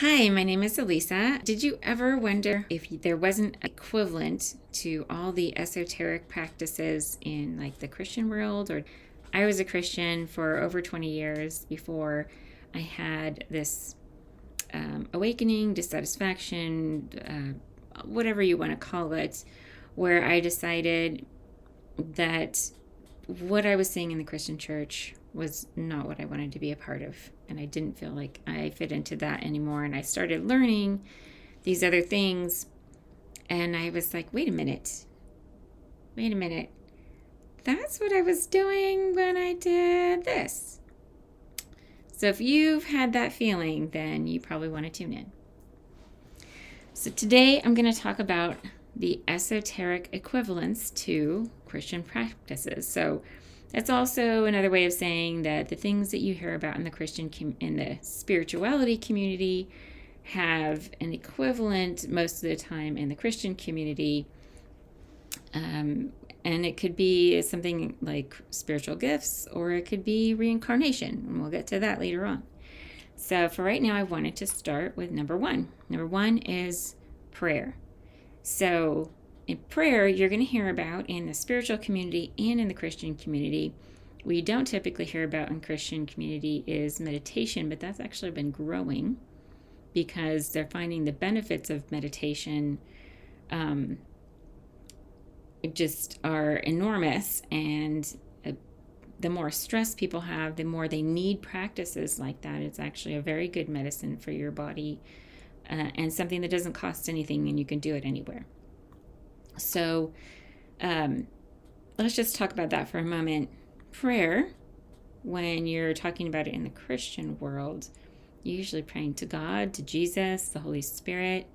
Hi, my name is Elisa. Did you ever wonder if there wasn't equivalent to all the esoteric practices in like the Christian world? Or I was a Christian for over 20 years before I had this awakening, dissatisfaction, whatever you want to call it, where I decided that what I was seeing in the Christian church was not what I wanted to be a part of. And I didn't feel like I fit into that anymore. And I started learning these other things. And I was like, wait a minute. That's what I was doing when I did this. So if you've had that feeling, then you probably want to tune in. So today I'm going to talk about the esoteric equivalents to Christian practices. So that's also another way of saying that the things that you hear about in the in the spirituality community have an equivalent most of the time in the Christian community. And it could be something like spiritual gifts, or it could be reincarnation. And we'll get to that later on. So for right now, I wanted to start with number one. Number one is prayer. So in prayer, you're going to hear about in the spiritual community and in the Christian community. What you don't typically hear about in Christian community is meditation, but that's actually been growing because they're finding the benefits of meditation just are enormous. And the more stress people have, the more they need practices like that. It's actually a very good medicine for your body. And something that doesn't cost anything, and you can do it anywhere. So let's just talk about that for a moment. Prayer, when you're talking about it in the Christian world, you're usually praying to God, to Jesus, the Holy Spirit.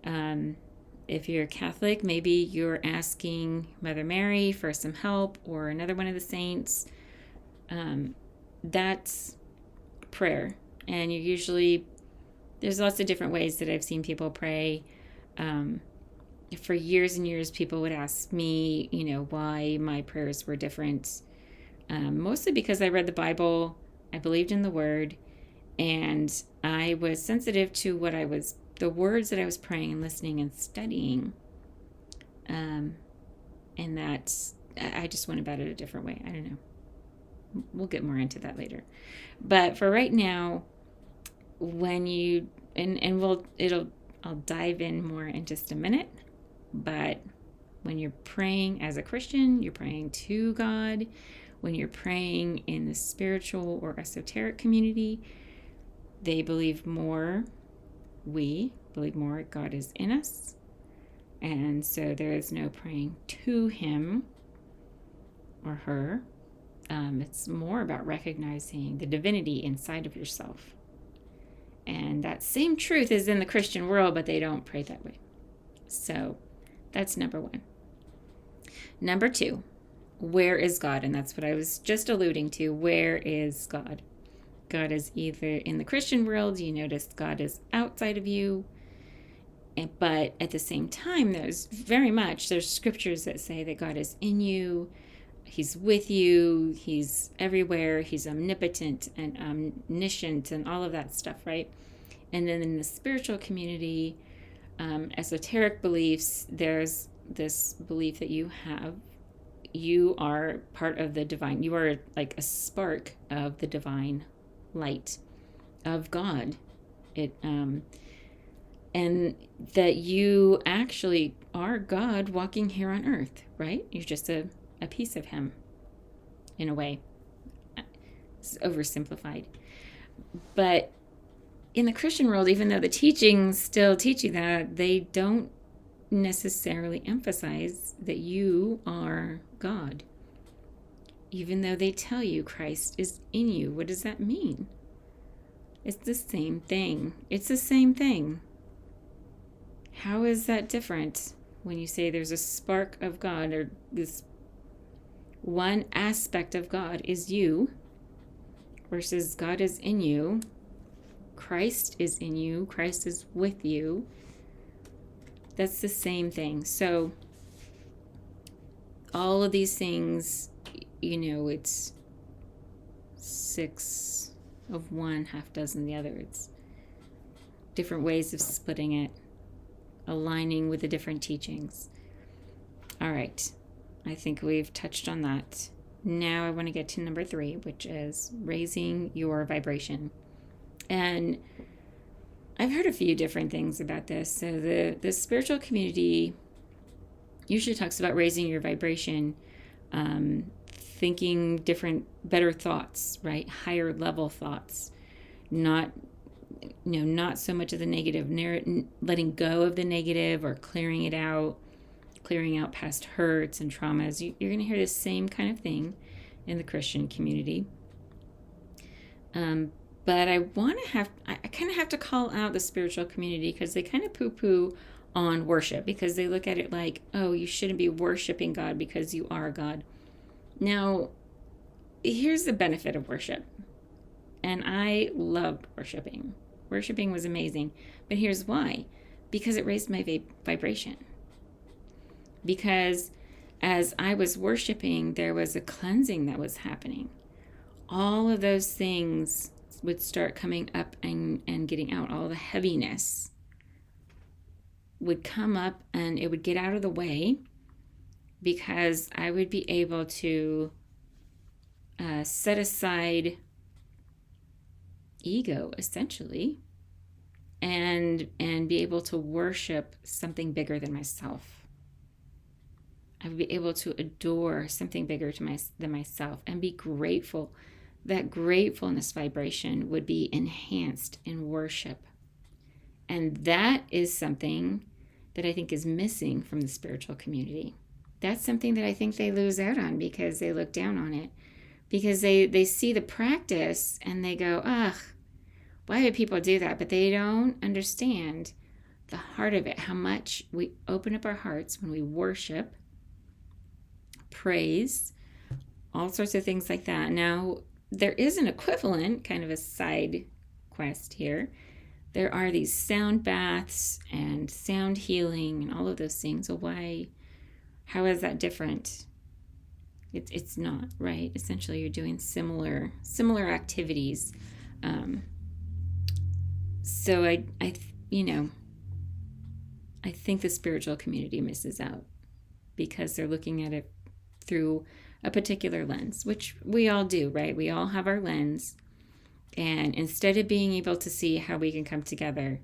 If you're Catholic, maybe you're asking Mother Mary for some help, or another one of the saints. That's prayer. And you usually, there's lots of different ways that I've seen people pray. For years and years, people would ask me, why my prayers were different. Mostly because I read the Bible, I believed in the Word, and I was sensitive to the words that I was praying and listening and studying. And I just went about it a different way. I don't know. We'll get more into that later. But for right now, when you, I'll dive in more in just a minute. But when you're praying as a Christian, you're praying to God. When you're praying in the spiritual or esoteric community, we believe more God is in us. And so there is no praying to him or her. It's more about recognizing the divinity inside of yourself. And that same truth is in the Christian world, but they don't pray that way. So that's number one. Number two, where is God? And that's what I was just alluding to. Where is God? God is either in the Christian world, you notice God is outside of you. But at the same time, there's scriptures that say that God is in you. He's with you. He's everywhere. He's omnipotent and omniscient and all of that stuff, right? And then in the spiritual community, esoteric beliefs, there's this belief that you are part of the divine. You are like a spark of the divine light of God. And that you actually are God walking here on earth, right? You're just a piece of him, in a way. It's oversimplified. But in the Christian world, even though the teachings still teach you that, they don't necessarily emphasize that you are God. Even though they tell you Christ is in you. What does that mean? It's the same thing. It's the same thing. How is that different when you say there's a spark of God, or this one aspect of God is you, versus God is in you, Christ is in you, Christ is with you? That's the same thing. So all of these things, it's 6 of one, half dozen the other. It's different ways of splitting it, aligning with the different teachings. All right, I think we've touched on that. Now I want to get to number 3, which is raising your vibration. And I've heard a few different things about this. So the spiritual community usually talks about raising your vibration, thinking different, better thoughts, right? Higher level thoughts, not so much of the negative, letting go of the negative or clearing it out, clearing out past hurts and traumas. You're going to hear the same kind of thing in the Christian community. But I kind of have to call out the spiritual community because they kind of poo-poo on worship, because they look at it like, oh, you shouldn't be worshiping God because you are God. Now, here's the benefit of worship. And I loved worshiping. Worshiping was amazing. But here's why. Because it raised my vibration. Because as I was worshiping, there was a cleansing that was happening. All of those things would start coming up and getting out. All the heaviness would come up and it would get out of the way, because I would be able to set aside ego, essentially, and be able to worship something bigger than myself. I would be able to adore something bigger than myself and be grateful. That gratefulness vibration would be enhanced in worship. And that is something that I think is missing from the spiritual community. That's something that I think they lose out on because they look down on it. Because they see the practice and they go, ugh, why do people do that? But they don't understand the heart of it, how much we open up our hearts when we worship, praise, all sorts of things like that. Now, there is an equivalent, kind of a side quest here. There are these sound baths and sound healing and all of those things. So how is that different? It's not, right? Essentially, you're doing similar activities. So I think the spiritual community misses out because they're looking at it through a particular lens, which we all do, right? We all have our lens. And instead of being able to see how we can come together,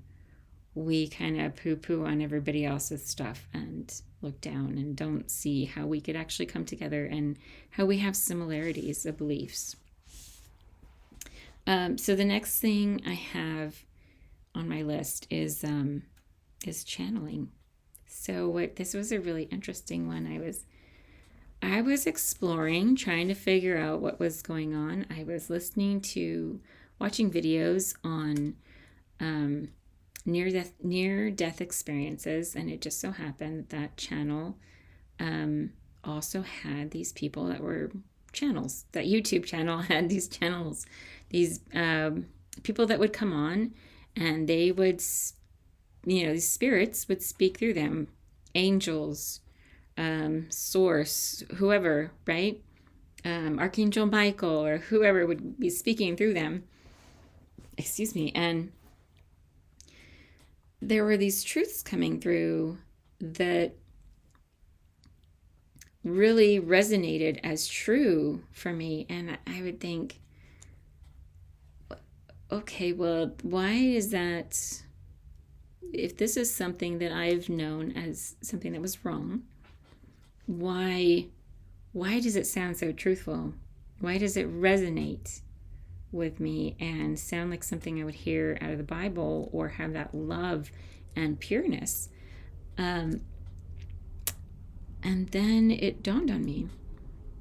we kind of poo-poo on everybody else's stuff and look down and don't see how we could actually come together and how we have similarities of beliefs. So the next thing I have on my list is channeling. So this was a really interesting one. I was exploring, trying to figure out what was going on. I was watching videos on near-death experiences, and it just so happened that channel also had these people that were channels. That YouTube channel had these channels, these people that would come on, and they would, these spirits would speak through them, angels, source, whoever, right? Archangel Michael or whoever would be speaking through them. Excuse me. And there were these truths coming through that really resonated as true for me. And I would think, okay, well, why is that? If this is something that I've known as something that was wrong, why does it sound so truthful? Why does it resonate with me and sound like something I would hear out of the Bible or have that love and pureness? And then it dawned on me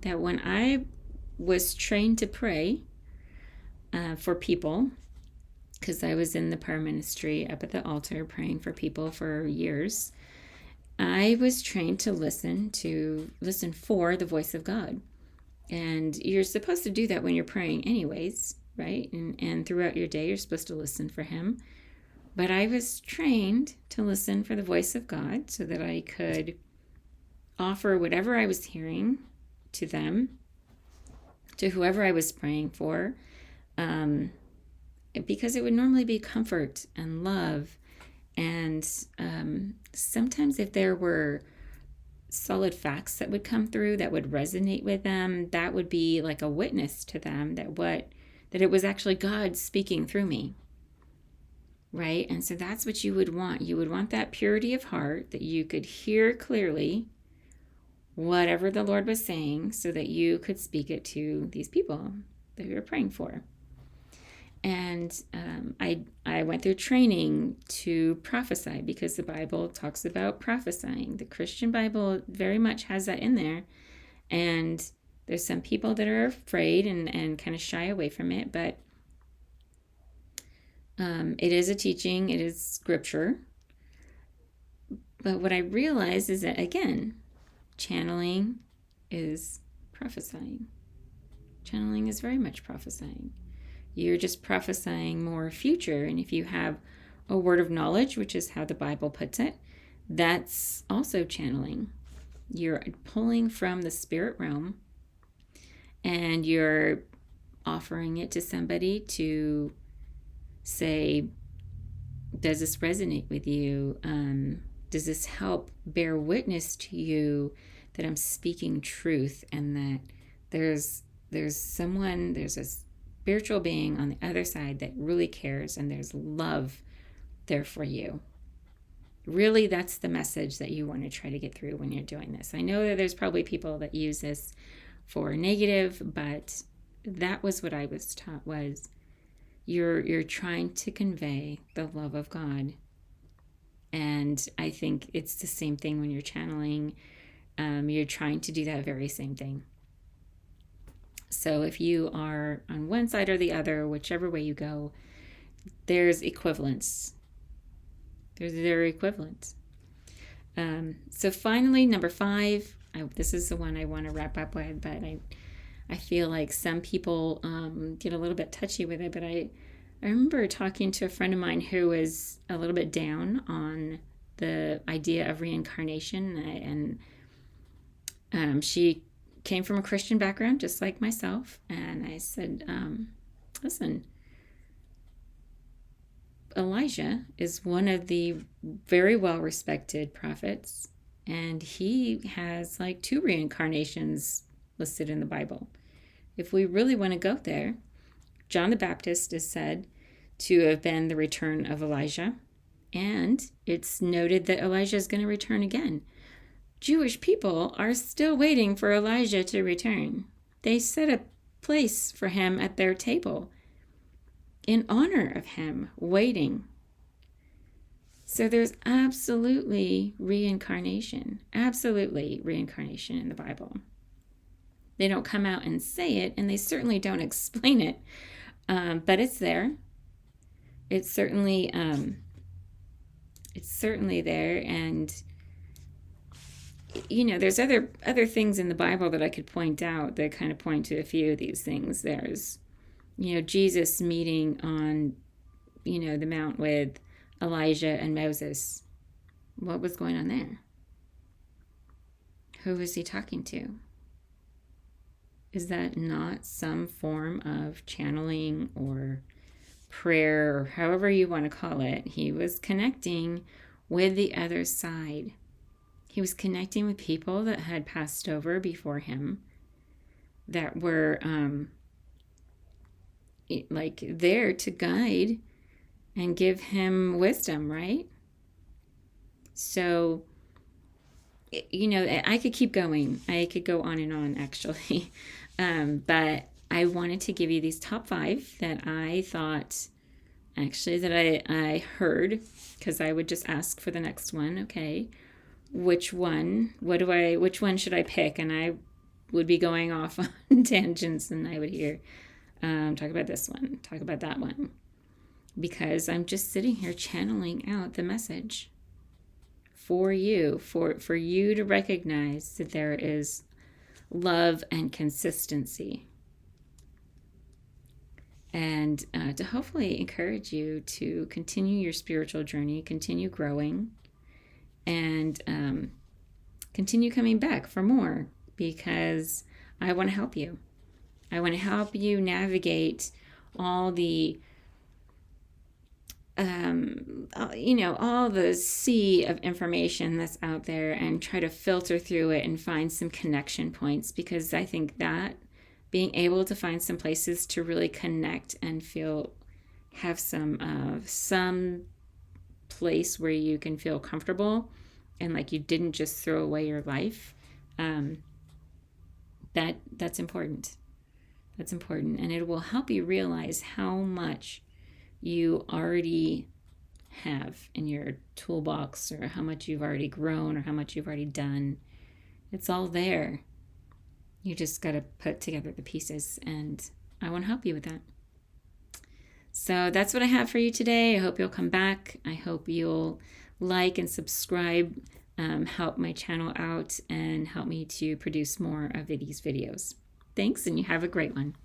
that when I was trained to pray for people, because I was in the prayer ministry up at the altar praying for people for years, I was trained to listen for the voice of God. And you're supposed to do that when you're praying anyways, right? And throughout your day, you're supposed to listen for him. But I was trained to listen for the voice of God so that I could offer whatever I was hearing to them, to whoever I was praying for. because it would normally be comfort and love. And sometimes if there were solid facts that would come through that would resonate with them, that would be like a witness to them that it was actually God speaking through me. Right? And so that's what you would want. You would want that purity of heart, that you could hear clearly whatever the Lord was saying so that you could speak it to these people that you were praying for. And I went through training to prophesy because the Bible talks about prophesying. The Christian Bible very much has that in there. And there's some people that are afraid and kind of shy away from it, but it is a teaching, it is scripture. But what I realized is that, again, channeling is prophesying. Channeling is very much prophesying. You're just prophesying more future. And if you have a word of knowledge, which is how the Bible puts it, that's also channeling. You're pulling from the spirit realm and you're offering it to somebody to say, does this resonate with you? Does this help bear witness to you that I'm speaking truth and that there's a spiritual being on the other side that really cares and there's love there for you? Really, that's the message that you want to try to get through when you're doing this. I know that there's probably people that use this for negative, but that was what I was taught was you're trying to convey the love of God. And I think it's the same thing when you're channeling. You're trying to do that very same thing. So if you are on one side or the other, whichever way you go, there's equivalence. They're equivalent. So finally, number 5, this is the one I want to wrap up with, but I feel like some people get a little bit touchy with it, but I remember talking to a friend of mine who was a little bit down on the idea of reincarnation, and she came from a Christian background, just like myself, and I said, listen, Elijah is one of the very well-respected prophets, and he has like 2 reincarnations listed in the Bible. If we really want to go there, John the Baptist is said to have been the return of Elijah, and it's noted that Elijah is going to return again. Jewish people are still waiting for Elijah to return. They set a place for him at their table in honor of him, waiting. So there's absolutely reincarnation in the Bible. They don't come out and say it, and they certainly don't explain it, but it's there. It's certainly there, and there's other things in the Bible that I could point out that kind of point to a few of these things. There's, Jesus meeting on, the mount with Elijah and Moses. What was going on there? Who was he talking to? Is that not some form of channeling or prayer, or however you want to call it? He was connecting with the other side. He was connecting with people that had passed over before him, that were there to guide and give him wisdom, right? So, I could keep going. I could go on and on, actually. But I wanted to give you these top 5 that I thought, actually, that I heard, because I would just ask for the next one. Okay, which one should I pick? And I would be going off on tangents, and I would hear, talk about this one, talk about that one, because I'm just sitting here channeling out the message for you, for you to recognize that there is love and consistency, and to hopefully encourage you to continue your spiritual journey, continue growing, and continue coming back for more, because I want to help you. I want to help you navigate all the all the sea of information that's out there and try to filter through it and find some connection points, because I think that being able to find some places to really connect and have some place where you can feel comfortable and like you didn't just throw away your life, that's important. That's important, and it will help you realize how much you already have in your toolbox, or how much you've already grown, or how much you've already done. It's all there. You just got to put together the pieces, and I want to help you with that. So that's what I have for you today. I hope you'll come back. I hope you'll like and subscribe, help my channel out, and help me to produce more of these videos. Thanks, and you have a great one.